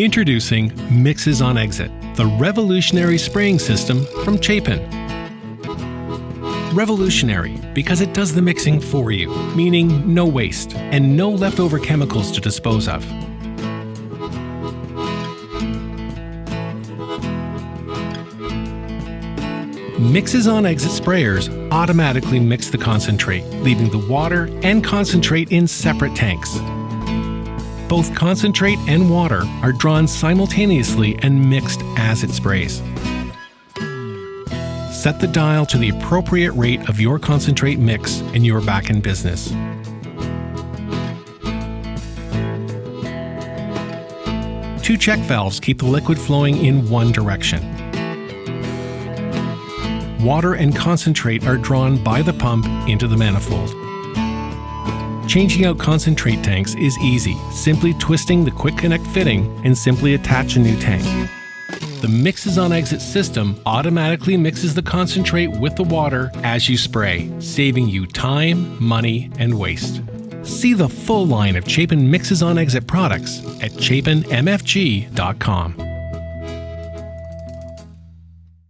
Introducing Mixes on Exit, the revolutionary spraying system from Chapin. Revolutionary because it does the mixing for you, meaning no waste and no leftover chemicals to dispose of. Mixes on Exit sprayers automatically mix the concentrate, leaving the water and concentrate in separate tanks. Both concentrate and water are drawn simultaneously and mixed as it sprays. Set the dial to the appropriate rate of your concentrate mix and you're back in business. Two check valves keep the liquid flowing in one direction. Water and concentrate are drawn by the pump into the manifold. Changing out concentrate tanks is easy, simply twisting the Quick Connect fitting and simply attach a new tank. The Mixes on Exit system automatically mixes the concentrate with the water as you spray, saving you time, money, and waste. See the full line of Chapin Mixes on Exit products at chapinmfg.com.